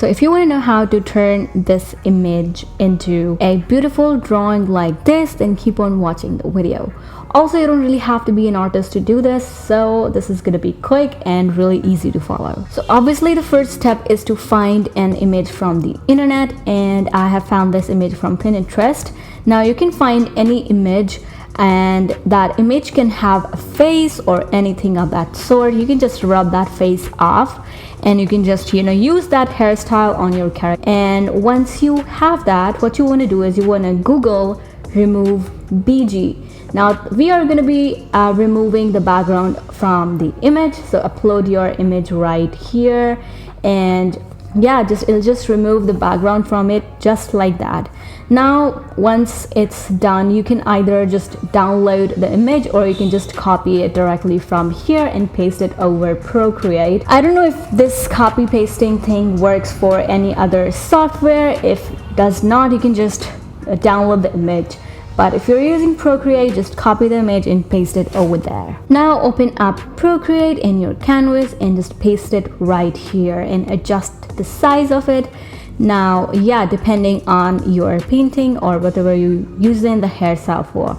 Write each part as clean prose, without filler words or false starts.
So if you want to know how to turn this image into a beautiful drawing like this, then keep on watching the video. Also, you don't really have to be an artist to do this, so this is going to be quick and really easy to follow. So obviously the first step is to find an image from the internet, and I have found this image from Pinterest. Now you can find any image, and that image can have a face or anything of that sort. You can just rub that face off, and you can just use that hairstyle on your character. And once you have that, what you want to do is you want to Google remove BG. Now we are going to be removing the background from the image, so upload your image right here, and yeah, it'll just remove the background from it just like that. Now once it's done, you can either just download the image or you can just copy it directly from here and paste it over Procreate. I don't know if this copy pasting thing works for any other software. If it does not, you can just download the image. But if you're using Procreate, just copy the image and paste it over there. Now open up Procreate in your canvas and just paste it right here and adjust the size of it. Now, yeah, depending on your painting or whatever you're using the hairstyle for.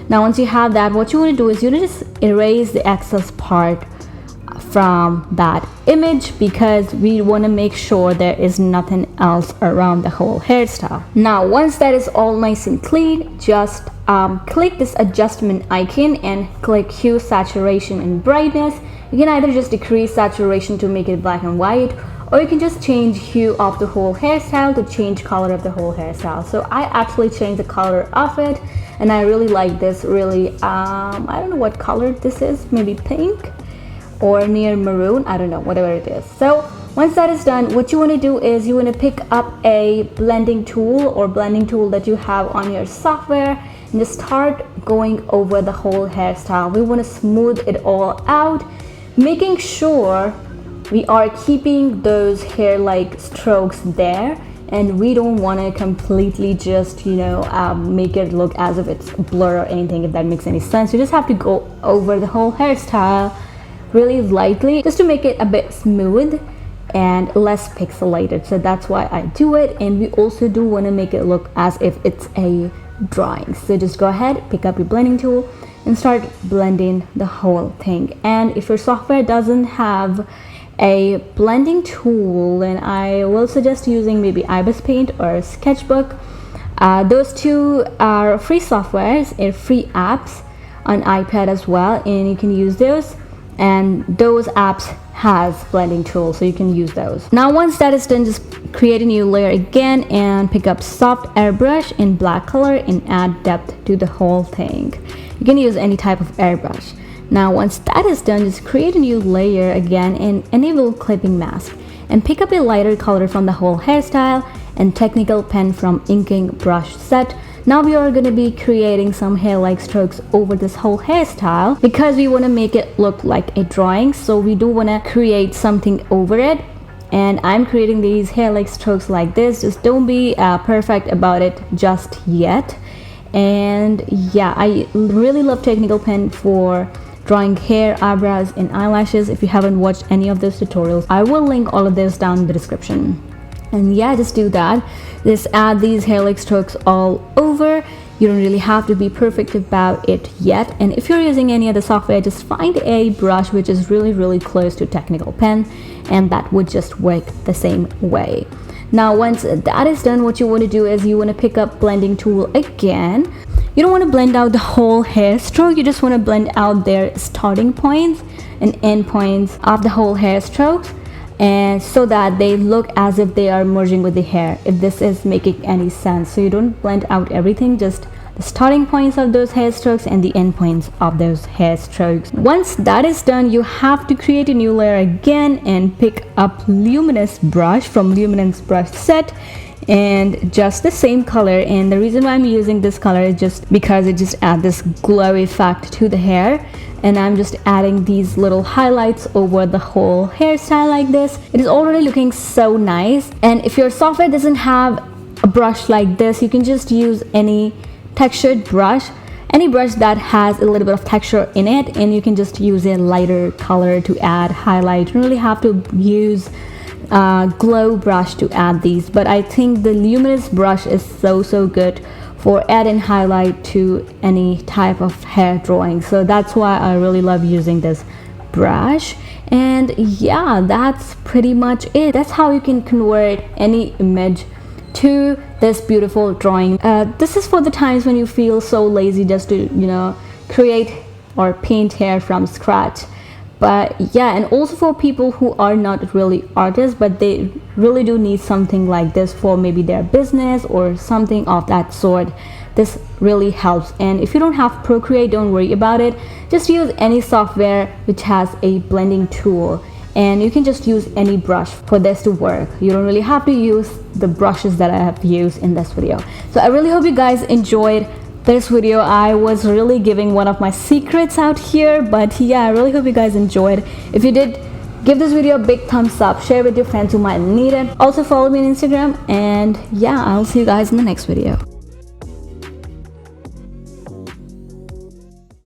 Now, once you have that, what you want to do is you want to just erase the excess part from that image, because we want to make sure there is nothing else around the whole hairstyle. Now once that is all nice and clean, just click this adjustment icon and click hue, saturation and brightness. You can either just decrease saturation to make it black and white, or you can just change hue of the whole hairstyle to change color of the whole hairstyle. So I actually changed the color of it, and I really like this. Really I don't know what color this is, maybe pink or near maroon, I don't know, whatever it is. So once that is done, what you want to do is you want to pick up a blending tool or blending tool that you have on your software and just start going over the whole hairstyle. We want to smooth it all out, making sure we are keeping those hair-like strokes there, and we don't want to completely just make it look as if it's blur or anything, if that makes any sense. You just have to go over the whole hairstyle really lightly just to make it a bit smooth and less pixelated. So that's why I do it. And we also do want to make it look as if it's a drawing. So just go ahead, pick up your blending tool and start blending the whole thing. And if your software doesn't have a blending tool, then I will suggest using maybe IBIS Paint or Sketchbook. Those two are free softwares and free apps on iPad as well, and you can use those. And those apps has blending tools, so you can use those. Now once that is done, just create a new layer again and pick up soft airbrush in black color and add depth to the whole thing. You can use any type of airbrush. Now once that is done, just create a new layer again and enable clipping mask and pick up a lighter color from the whole hairstyle and technical pen from inking brush set. Now we are going to be creating some hair-like strokes over this whole hairstyle because we want to make it look like a drawing. So we do want to create something over it, and I'm creating these hair-like strokes like this. Just don't be perfect about it just yet. And yeah, I really love technical pen for drawing hair, eyebrows and eyelashes. If you haven't watched any of those tutorials, I will link all of this down in the description. And yeah, just do that. Just add these hair-like strokes all over. You don't really have to be perfect about it yet. And if you're using any other software, just find a brush which is really close to technical pen, and that would just work the same way. Now once that is done, what you want to do is you want to pick up blending tool again. You don't want to blend out the whole hair stroke, you just want to blend out their starting points and end points of the whole hair strokes, and so that they look as if they are merging with the hair, if this is making any sense. So you don't blend out everything, just the starting points of those hair strokes and the end points of those hair strokes. Once that is done, you have to create a new layer again and pick up luminous brush from luminous brush set and just the same color. And the reason why I'm using this color is just because it just adds this glow effect to the hair, and I'm just adding these little highlights over the whole hairstyle like this. It is already looking so nice. And if your software doesn't have a brush like this, you can just use any textured brush, any brush that has a little bit of texture in it, and you can just use a lighter color to add highlight. You don't really have to use glow brush to add these, but I think the luminous brush is so good for adding highlight to any type of hair drawing. So that's why I really love using this brush. And yeah, that's pretty much it. That's how you can convert any image to this beautiful drawing. This is for the times when you feel so lazy just to, you know, create or paint hair from scratch. But yeah, and also for people who are not really artists, but they really do need something like this for maybe their business or something of that sort. This really helps. And if you don't have Procreate, don't worry about it. Just use any software which has a blending tool, and you can just use any brush for this to work. You don't really have to use the brushes that I have used in this video. So I really hope you guys enjoyed this video. I was really giving one of my secrets out here, but yeah, I really hope you guys enjoyed. If you did, give this video a big thumbs up, share with your friends who might need it. Also follow me on Instagram, and yeah, I'll see you guys in the next video.